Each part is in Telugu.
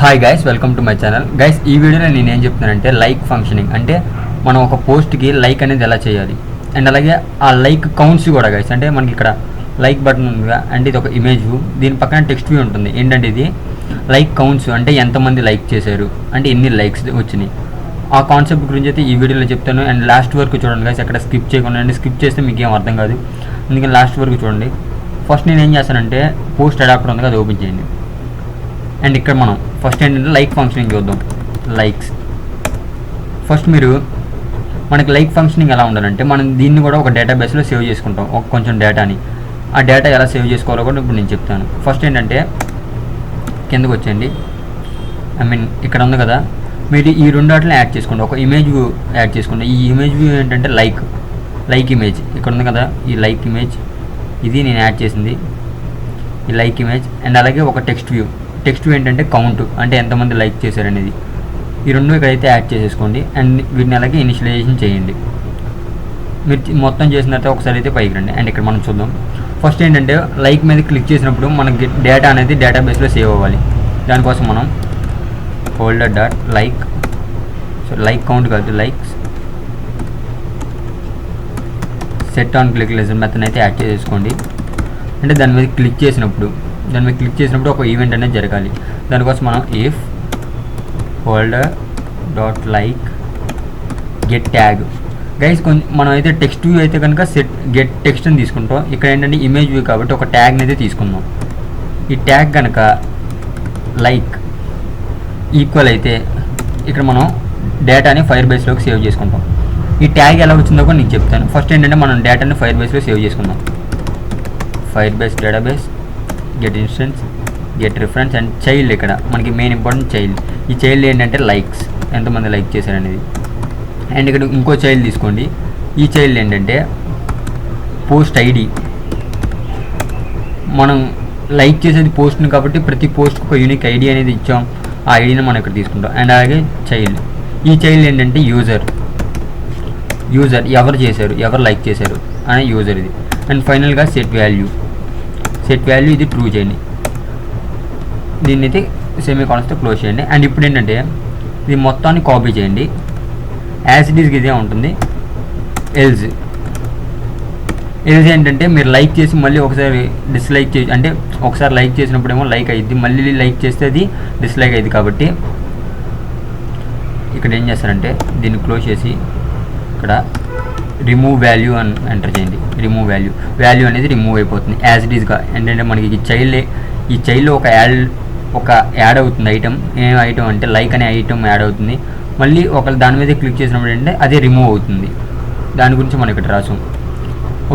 Hi guys, welcome to my channel. Guys, ఈ వీడియోలో నేను ఏం చెప్తున్నానంటే లైక్ ఫంక్షనింగ్ అంటే మనం ఒక పోస్ట్కి లైక్ అనేది ఎలా చేయాలి అండ్ అలాగే ఆ లైక్ కౌంట్స్ కూడా గైస్. అంటే మనకి ఇక్కడ లైక్ బటన్ ఉందిగా, అంటే ఇది ఒక ఇమేజ్ వ్యూ, దీని పక్కన టెక్స్ట్ వ్యూ ఉంటుంది. ఏంటంటే ఇది లైక్ కౌంట్స్ అంటే ఎంతమంది లైక్ చేశారు, అంటే ఎన్ని లైక్స్ వచ్చినాయి. ఆ కాన్సెప్ట్ గురించి అయితే ఈ వీడియోలో చెప్తాను. అండ్ లాస్ట్ వరకు చూడండి గైస్, ఎక్కడ స్కిప్ చేయకుండా. అండి స్కిప్ చేస్తే మీకు ఏం అర్థం కాదు, అందుకని లాస్ట్ వరకు చూడండి. ఫస్ట్ నేను ఏం చేస్తానంటే పోస్ట్ అడాప్టర్ ఉంది కదా, అది ఓపెన్ చేయండి. అండ్ ఇక్కడ మనం ఫస్ట్ ఏంటంటే లైక్ ఫంక్షనింగ్ చూద్దాం. లైక్స్ ఫస్ట్ మీరు మనకి లైక్ ఫంక్షనింగ్ ఎలా ఉండాలంటే మనం దీన్ని కూడా ఒక డేటాబేస్లో సేవ్ చేసుకుంటాం, ఒక కొంచెం డేటాని. ఆ డేటా ఎలా సేవ్ చేసుకోవాలో కూడా ఇప్పుడు నేను చెప్తాను. ఫస్ట్ ఏంటంటే కిందకు వచ్చేయండి. ఇక్కడ ఉంది కదా, మీరు ఈ రెండు వాటిని యాడ్ చేసుకోండి. ఒక ఇమేజ్ వ్యూ యాడ్ చేసుకోండి. ఈ ఇమేజ్ వ్యూ ఏంటంటే లైక్ ఇమేజ్ ఇక్కడ ఉంది కదా, ఈ లైక్ ఇమేజ్ ఇది నేను యాడ్ చేసింది, ఈ లైక్ ఇమేజ్. అండ్ అలాగే ఒక టెక్స్ట్ వ్యూ ఏంటంటే కౌంట్, అంటే ఎంతమంది లైక్ చేశారనేది. ఈ రెండు ఇక్కడైతే యాడ్ చేసేసుకోండి. అండ్ వీటిని అలాగే ఇనిషియలైజేషన్ చేయండి. మీరు మొత్తం చేసిన తర్వాత ఒకసారి అయితే పైకి రండి. అండ్ ఇక్కడ మనం చూద్దాం. ఫస్ట్ ఏంటంటే లైక్ మీద క్లిక్ చేసినప్పుడు మనకి డేటా అనేది డేటాబేస్లో సేవ్ అవ్వాలి. దానికోసం మనం holder dot like, so like count కాదు, likes set on click listener method అయితే యాడ్ చేసేసుకోండి. అంటే దాని మీద క్లిక్ చేసినప్పుడు ఒక ఈవెంట్ అనేది జరగాలి. దానికోసం మనం if holder dot like get tag. Guys మనం అయితే టెక్స్ట్ వ్యూ అయితే కనుక సెట్ గెట్ టెక్స్ట్ అని తీసుకుంటాం. ఇక్కడ ఏంటంటే ఇమేజ్ వ్యూ కాబట్టి ఒక ట్యాగ్ని అయితే తీసుకుందాం. ఈ ట్యాగ్ కనుక లైక్ ఈక్వల్ అయితే ఇక్కడ మనం డేటాని ఫైర్బేస్లోకి సేవ్ చేసుకుంటాం. ఈ ట్యాగ్ ఎలా వచ్చిందో కూడా నేను చెప్తాను. ఫస్ట్ ఏంటంటే మనం డేటాని ఫైర్బేస్లో సేవ్ చేసుకుందాం. Firebase database, get instance, get reference and child. ఇక్కడ మనకి మెయిన్ ఇంపార్టెంట్ చైల్డ్. ఈ చైల్డ్ ఏంటంటే లైక్స్, ఎంతమంది లైక్ చేశారనేది. అండ్ ఇక్కడ ఇంకో చైల్డ్ తీసుకోండి. ఈ చైల్డ్ ఏంటంటే పోస్ట్ ఐడి. మనం లైక్ చేసేది పోస్ట్ని కాబట్టి ప్రతి పోస్ట్కి ఒక యూనిక్ ఐడి అనేది ఇచ్చాం. ఆ ఐడిని మనం ఇక్కడ తీసుకుంటాం. అండ్ అలాగే చైల్డ్, ఈ చైల్డ్ ఏంటంటే యూజర్ ఎవరు చేశారు, ఎవరు లైక్ చేశారు అనే యూజర్ ఇది. అండ్ ఫైనల్గా సెట్ వాల్యూ ఇది ట్రూ చేయండి. దీన్ని అయితే సెమీ కాలన్స్తో క్లోజ్ చేయండి. అండ్ ఇప్పుడు ఏంటంటే ఇది మొత్తాన్ని కాపీ చేయండి. యాజ్ ఇట్ ఈస్ ఇదే ఉంటుంది. ఎల్జ్ ఏంటంటే మీరు లైక్ చేసి మళ్ళీ ఒకసారి డిస్లైక్ చేసి, అంటే ఒకసారి లైక్ చేసినప్పుడేమో లైక్ అయ్యిద్ది, మళ్ళీ లైక్ చేస్తే అది డిస్లైక్ అయ్యింది. కాబట్టి ఇక్కడ ఏం చేస్తారంటే దీన్ని క్లోజ్ చేసి ఇక్కడ రిమూవ్ వాల్యూ అని ఎంటర్ చేయండి. రిమూవ్ వాల్యూ అనేది రిమూవ్ అయిపోతుంది యాజ్ ఇట్ ఈస్గా. ఏంటంటే మనకి ఈ చైల్డ్లో ఒక యాడ్ అవుతుంది ఐటమ్. ఏం ఐటమ్ అంటే లైక్ అనే ఐటమ్ యాడ్ అవుతుంది. మళ్ళీ ఒకళ్ళు దాని మీద క్లిక్ చేసినప్పుడు ఏంటంటే అదే రిమూవ్ అవుతుంది. దాని గురించి మనం ఇక్కడ రాసాం.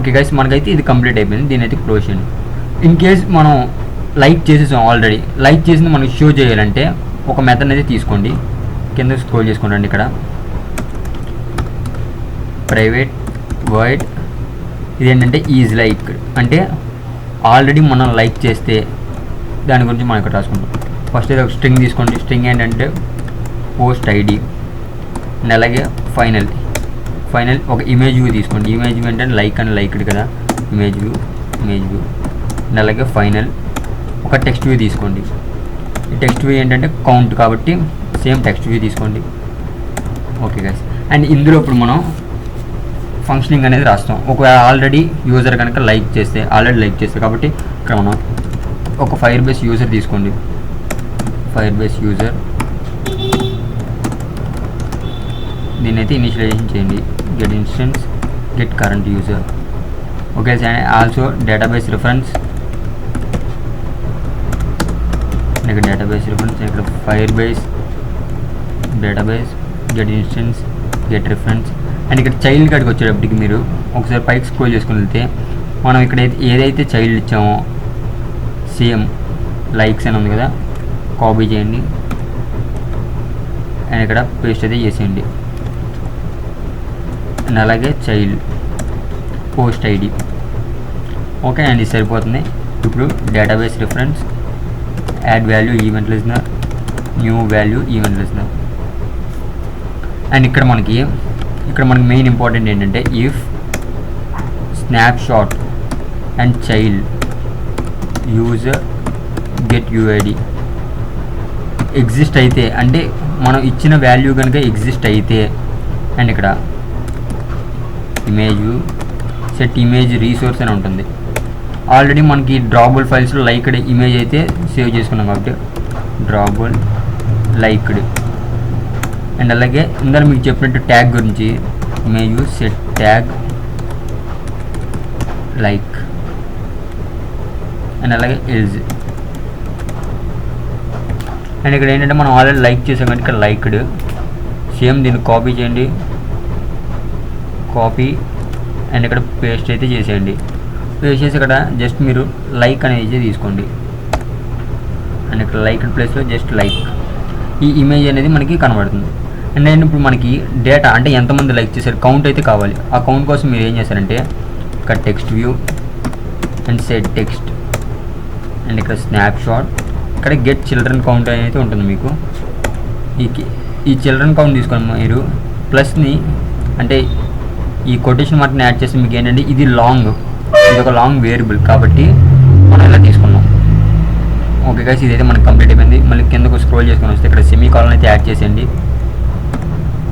ఓకే గైస్, మనకైతే ఇది కంప్లీట్ అయిపోయింది. దీని అయితే క్లోజ్ చేయండి. ఇన్ కేస్ మనం లైక్ చేసేసాం, ఆల్రెడీ లైక్ చేసింది మనకి షో చేయాలంటే ఒక మెథడ్ అయితే తీసుకోండి. కింద స్క్రోల్ చేసుకోండి. ఇక్కడ ప్రైవేట్ వైడ్ ఇదేంటంటే ఈజ్ లైక్, అంటే ఆల్రెడీ మనం లైక్ చేస్తే దాని గురించి మనం ఇక్కడ రాసుకుంటాం. ఫస్ట్ అయితే ఒక స్ట్రింగ్ తీసుకోండి. స్ట్రింగ్ ఏంటంటే పోస్ట్ ఐడి. అండ్ అలాగే ఫైనల్ ఒక ఇమేజ్ వ్యూ తీసుకోండి. ఇమేజ్ వ్యూ ఏంటంటే లైక్ అని లైక్డ్ కదా, ఇమేజ్ వ్యూ. అండ్ అలాగే ఫైనల్ ఒక టెక్స్ట్ వ్యూ తీసుకోండి. ఈ టెక్స్ట్ వ్యూ ఏంటంటే కౌంట్ కాబట్టి సేమ్ టెక్స్ట్ వ్యూ తీసుకోండి. ఓకే గైస్, అండ్ ఇందులో ఇప్పుడు మనం ఫంక్షనింగ్ అనేది రాస్తాం. ఒకవేళ ఆల్రెడీ యూజర్ కనుక లైక్ చేస్తే కాబట్టి ఇక్కడ మనం ఒక ఫైర్బేస్ యూజర్ తీసుకోండి. ఫైర్బేస్ యూజర్ దీన్ని అయితే ఇనిషియలైజేషన్ చేయండి. Get instance, get current user. Okay, also database reference. ఇక్కడ డేటాబేస్ రిఫరెన్స్, ఇక్కడ Firebase database, get instance, get reference. And ఇక్కడ చైల్డ్ కాడికి వచ్చేటప్పటికి మీరు ఒకసారి పైకి స్క్రోల్ చేసుకుని వెళ్తే మనం ఇక్కడ ఏదైతే చైల్డ్ ఇచ్చామో సేమ్ లైక్స్ అని ఉంది కదా, కాపీ చేయండి. అండ్ ఇక్కడ పేస్ట్ అయితే చేసేయండి. అండ్ అలాగే child post ID. Okay, and ఇది సరిపోతుంది. ఇప్పుడు database reference, add value event listener, new value event listener. And ఇక్కడ మనకి మెయిన్ ఇంపార్టెంట్ ఏంటంటే if snapshot and child user get UID. Exist అయితే, అంటే మనం ఇచ్చిన వాల్యూ కనుక ఎగ్జిస్ట్ అయితే, అండ్ ఇక్కడ ఇమేజ్ సెట్ ఇమేజ్ రీసోర్స్ అని ఉంటుంది. ఆల్రెడీ మనకి డ్రాబుల్ ఫైల్స్లో లైక్డ్ ఇమేజ్ అయితే సేవ్ చేసుకున్నాం కాబట్టి డ్రాబుల్ లైక్డ్. అండ్ అలాగే ఇందులో మీకు చెప్పినట్టు ట్యాగ్ గురించి image set tag like and అలాగే ఎల్జ్. అండ్ ఇక్కడ ఏంటంటే మనం ఆల్రెడీ లైక్ చేసాం కానీ ఇక్కడ లైక్డ్. సేమ్ దీన్ని కాపీ చేయండి, కాపీ అండ్ ఇక్కడ పేస్ట్ అయితే చేసేయండి. పేస్ట్ చేసి ఇక్కడ జస్ట్ మీరు లైక్ అనేది తీసుకోండి అండ్ ఇక్కడ లైక్ ప్లేస్లో జస్ట్ లైక్ ఈ ఇమేజ్ అనేది మనకి కనబడుతుంది. అండ్ నేను ఇప్పుడు మనకి డేటా అంటే ఎంతమంది లైక్ చేశారు కౌంట్ అయితే కావాలి. ఆ కౌంట్ కోసం మీరు ఏం చేస్తారంటే ఇక్కడ text view and set text and ఇక్కడ స్నాప్ షాట్, ఇక్కడ గెట్ చిల్డ్రన్ కౌంట్ అయితే ఉంటుంది మీకు. ఈ చిల్డ్రన్ కౌంట్ తీసుకొని మీరు ప్లస్ని అంటే ఈ కొటేషన్ మార్క్ని యాడ్ చేసి మీకు ఏంటంటే ఇది ఒక లాంగ్ వేరియబుల్ కాబట్టి మనం ఇలా తీసుకున్నాం. ఓకే గైస్, ఇదైతే మనకు కంప్లీట్ అయిపోయింది. మళ్ళీ కిందకు స్క్రోల్ చేసుకొని వస్తే ఇక్కడ సెమీ కాలన్ అయితే యాడ్ చేసేయండి.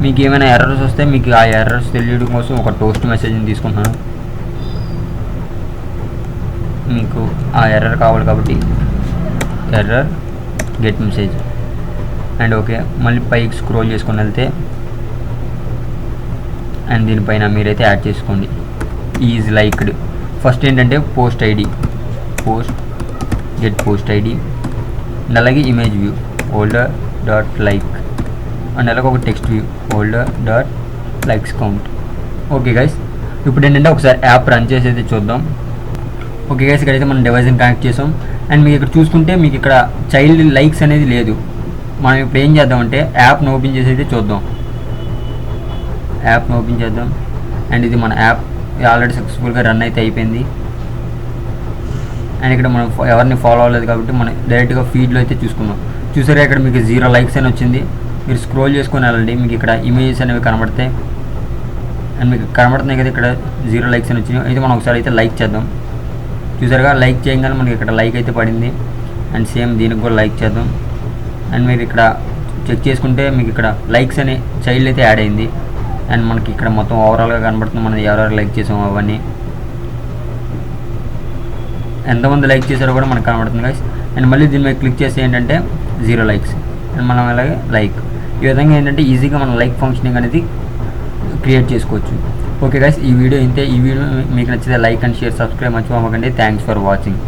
మీకు ఏమైనా ఎర్రర్స్ వస్తే మీకు ఆ ఎర్రర్స్ తెలియడం కోసం ఒక టోస్ట్ మెసేజ్ని తీసుకుంటున్నాను. మీకు ఆ ఎర్రర్ కావాలి కాబట్టి error get message and okay. మళ్ళీ పైకి స్క్రోల్ చేసుకొని వెళ్తే అండ్ దీనిపైన మీరైతే యాడ్ చేసుకోండి ఈజ్ లైక్డ్. ఫస్ట్ ఏంటంటే post ID, post get post ID and అలాగే image view holder dot like and అలాగే ఒక text view holder dot likes count. Okay guys, ఇప్పుడు ఏంటంటే ఒకసారి యాప్ రన్ చేసి అయితే చూద్దాం. ఓకే గైస్, ఇక్కడైతే మనం డివైస్ని కనెక్ట్ చేసాం. అండ్ మీకు ఇక్కడ చూసుకుంటే మీకు ఇక్కడ చైల్డ్ లైక్స్ అనేది లేదు. మనం ఇప్పుడు ఏం చేద్దామంటే యాప్ను ఓపెన్ చేసి అయితే చూద్దాం. యాప్ను ఓపెన్ చేద్దాం అండ్ ఇది మన యాప్ ఆల్రెడీ సక్సెస్ఫుల్గా రన్ అయితే అయిపోయింది. అండ్ ఇక్కడ మనం ఎవరిని ఫాలో అవ్వలేదు కాబట్టి మనం డైరెక్ట్గా ఫీడ్లో అయితే చూసుకున్నాం. చూసారా ఇక్కడ మీకు 0 లైక్స్ అని వచ్చింది. మీరు స్క్రోల్ చేసుకొని వెళ్ళండి, మీకు ఇక్కడ ఇమేజెస్ అనేవి కనబడతాయి. అండ్ మీకు కనబడుతున్నాయి కదా ఇక్కడ 0 లైక్స్ అని వచ్చినాయి. అయితే మనం ఒకసారి అయితే లైక్ చేద్దాం. చూసారుగా లైక్ చేయగానే మనకి ఇక్కడ లైక్ అయితే పడింది. అండ్ సేమ్ దీనికి కూడా లైక్ చేద్దాం. అండ్ మీరు ఇక్కడ చెక్ చేసుకుంటే మీకు ఇక్కడ లైక్స్ అనే చైల్డ్ అయితే యాడ్ అయింది. అండ్ మనకి ఇక్కడ మొత్తం ఓవరాల్గా కనబడుతుంది మనం ఎవరెవరు లైక్ చేసాము అవన్నీ, ఎంతమంది లైక్ చేశారో కూడా మనకు కనబడుతుంది గైస్. అండ్ మళ్ళీ దీని మీద క్లిక్ చేస్తే ఏంటంటే 0 లైక్స్ అండ్ మనం అలాగే లైక్. ఈ విధంగా ఏంటంటే ఈజీగా మనం లైక్ ఫంక్షనింగ్ అనేది క్రియేట్ చేసుకోవచ్చు. ఓకే గైస్, ఈ వీడియో ఇంతే. ఈ వీడియో మీకు నచ్చితే లైక్ అండ్ షేర్ సబ్స్క్రైబ్ మర్చిపోకండి. Thanks for watching.